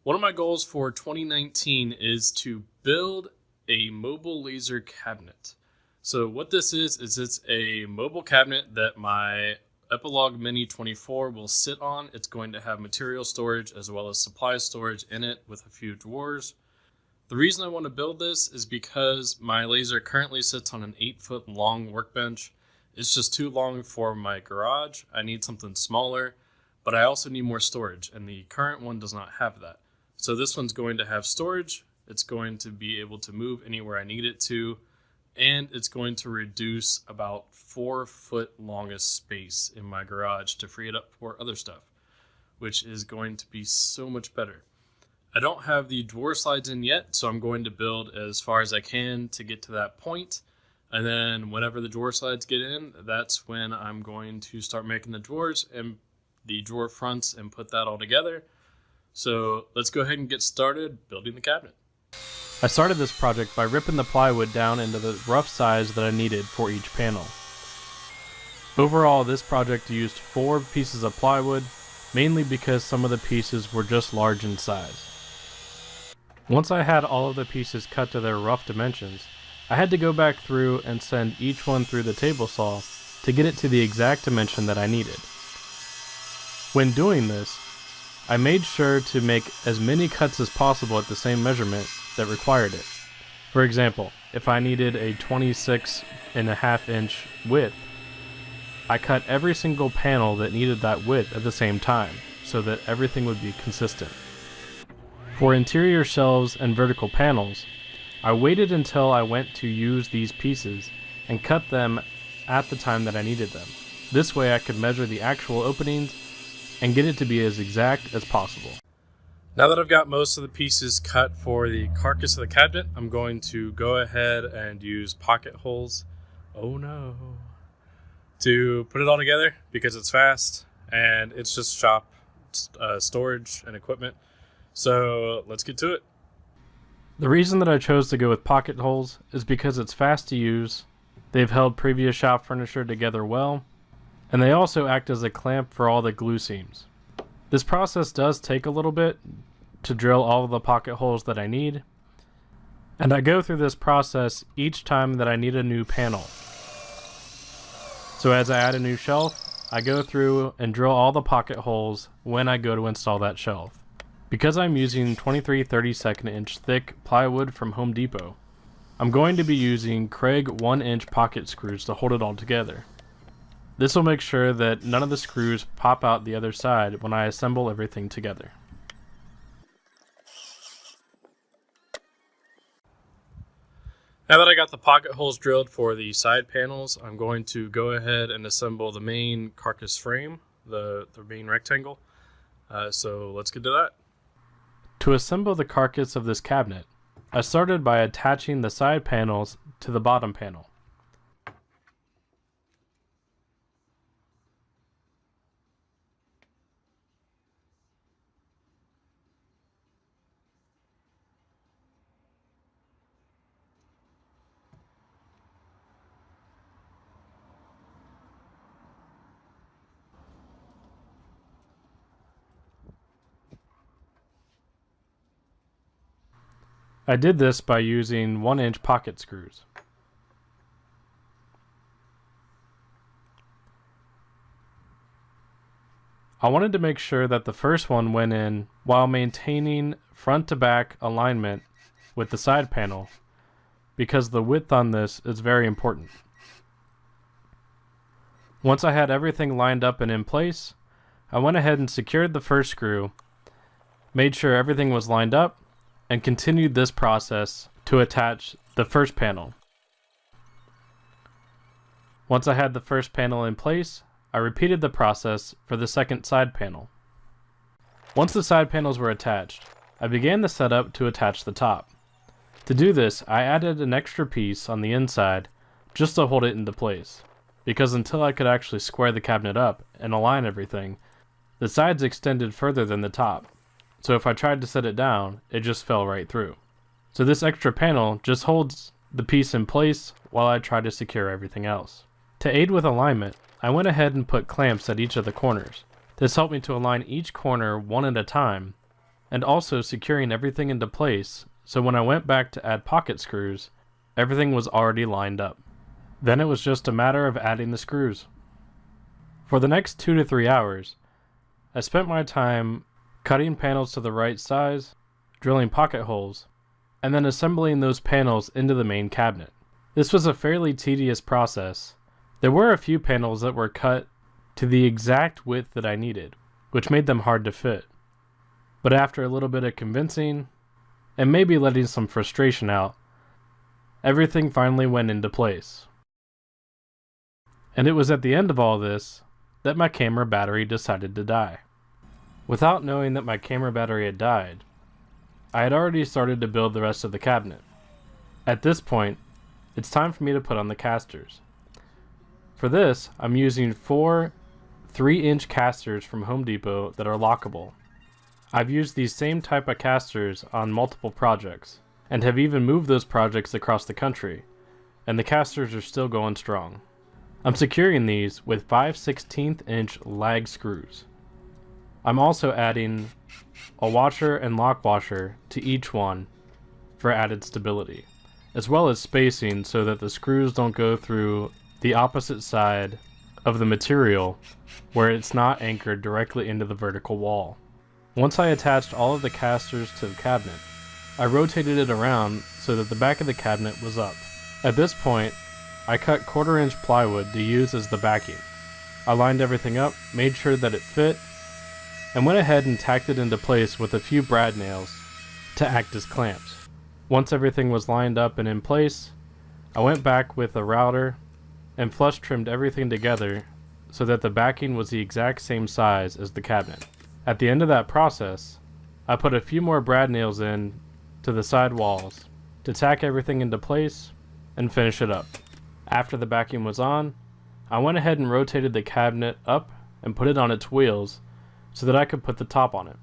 One of my goals for 2019 is to build a mobile laser cabinet. So what this is it's a mobile cabinet that my Epilogue Mini 24 will sit on. It's going to have material storage as well as supply storage in it with a few drawers. The reason I want to build this is because my laser currently sits on an 8-foot long workbench. It's just too long for my garage. I need something smaller, but I also need more storage, and the current one does not have that. So this one's going to have storage. It's going to be able to move anywhere I need it to, and it's going to reduce about 4-foot longest space in my garage to free it up for other stuff, which is going to be so much better. I don't have the drawer slides in yet, so I'm going to build as far as I can to get to that point. And then whenever the drawer slides get in, that's when I'm going to start making the drawers and the drawer fronts and put that all together. So let's go ahead and get started building the cabinet. I started this project by ripping the plywood down into the rough size that I needed for each panel. Overall, this project used 4 pieces of plywood, mainly because some of the pieces were just large in size. Once I had all of the pieces cut to their rough dimensions, I had to go back through and send each one through the table saw to get it to the exact dimension that I needed. When doing this, I made sure to make as many cuts as possible at the same measurement that required it. For example, if I needed a 26.5-inch width, I cut every single panel that needed that width at the same time so that everything would be consistent. For interior shelves and vertical panels, I waited until I went to use these pieces and cut them at the time that I needed them. This way I could measure the actual openings and get it to be as exact as possible. Now that I've got most of the pieces cut for the carcass of the cabinet, I'm going to go ahead and use pocket holes. Oh no. To put it all together because it's fast and it's just shop storage and equipment. So let's get to it. The reason that I chose to go with pocket holes is because it's fast to use, they've held previous shop furniture together well, and they also act as a clamp for all the glue seams. This process does take a little bit to drill all of the pocket holes that I need, and I go through this process each time that I need a new panel. So as I add a new shelf, I go through and drill all the pocket holes when I go to install that shelf. Because I'm using 23 32-inch thick plywood from Home Depot, I'm going to be using Craig 1-inch pocket screws to hold it all together. This will make sure that none of the screws pop out the other side when I assemble everything together. Now that I got the pocket holes drilled for the side panels, I'm going to go ahead and assemble the main carcass frame, the main rectangle. So let's get to that. To assemble the carcass of this cabinet, I started by attaching the side panels to the bottom panel. I did this by using 1-inch pocket screws. I wanted to make sure that the first one went in while maintaining front to back alignment with the side panel, because the width on this is very important. Once I had everything lined up and in place, I went ahead and secured the first screw, made sure everything was lined up, and continued this process to attach the first panel. Once I had the first panel in place, I repeated the process for the second side panel. Once the side panels were attached, I began the setup to attach the top. To do this, I added an extra piece on the inside just to hold it into place, because until I could actually square the cabinet up and align everything, the sides extended further than the top. So if I tried to set it down, it just fell right through. So this extra panel just holds the piece in place while I try to secure everything else. To aid with alignment, I went ahead and put clamps at each of the corners. This helped me to align each corner one at a time and also securing everything into place, so when I went back to add pocket screws, everything was already lined up. Then it was just a matter of adding the screws. For the next 2 to 3 hours, I spent my time cutting panels to the right size, drilling pocket holes, and then assembling those panels into the main cabinet. This was a fairly tedious process. There were a few panels that were cut to the exact width that I needed, which made them hard to fit. But after a little bit of convincing, and maybe letting some frustration out, everything finally went into place. And it was at the end of all this that my camera battery decided to die. Without knowing that my camera battery had died, I had already started to build the rest of the cabinet. At this point, it's time for me to put on the casters. For this, I'm using 4 3-inch casters from Home Depot that are lockable. I've used these same type of casters on multiple projects, and have even moved those projects across the country, and the casters are still going strong. I'm securing these with 5/16" lag screws. I'm also adding a washer and lock washer to each one for added stability, as well as spacing so that the screws don't go through the opposite side of the material where it's not anchored directly into the vertical wall. Once I attached all of the casters to the cabinet, I rotated it around so that the back of the cabinet was up. At this point, I cut 1/4-inch plywood to use as the backing. I lined everything up, made sure that it fit, and went ahead and tacked it into place with a few brad nails to act as clamps. Once everything was lined up and in place, I went back with a router and flush trimmed everything together so that the backing was the exact same size as the cabinet. At the end of that process, I put a few more brad nails in to the side walls to tack everything into place and finish it up. After the backing was on, I went ahead and rotated the cabinet up and put it on its wheels so that I could put the top on it.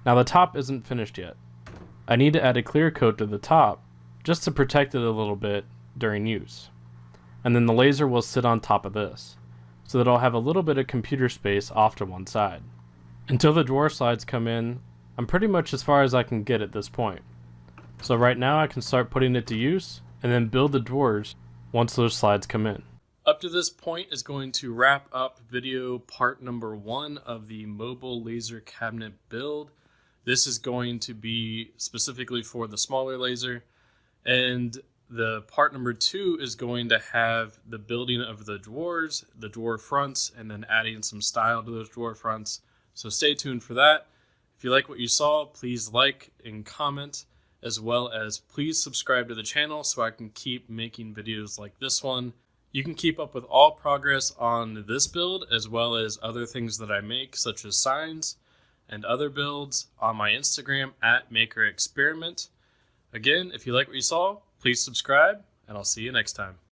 Now the top isn't finished yet. I need to add a clear coat to the top just to protect it a little bit during use. And then the laser will sit on top of this, so that I'll have a little bit of computer space off to one side. Until the drawer slides come in, I'm pretty much as far as I can get at this point. So right now I can start putting it to use and then build the drawers once those slides come in. Up to this point is going to wrap up video part number 1 of the mobile laser cabinet build. This is going to be specifically for the smaller laser, and the part number 2 is going to have the building of the drawers, the drawer fronts, and then adding some style to those drawer fronts. So stay tuned for that. If you like what you saw, please like and comment, as well as please subscribe to the channel so I can keep making videos like this one. You can keep up with all progress on this build, as well as other things that I make, such as signs and other builds, on my Instagram at MakerExperiment. Again, if you like what you saw, please subscribe, and I'll see you next time.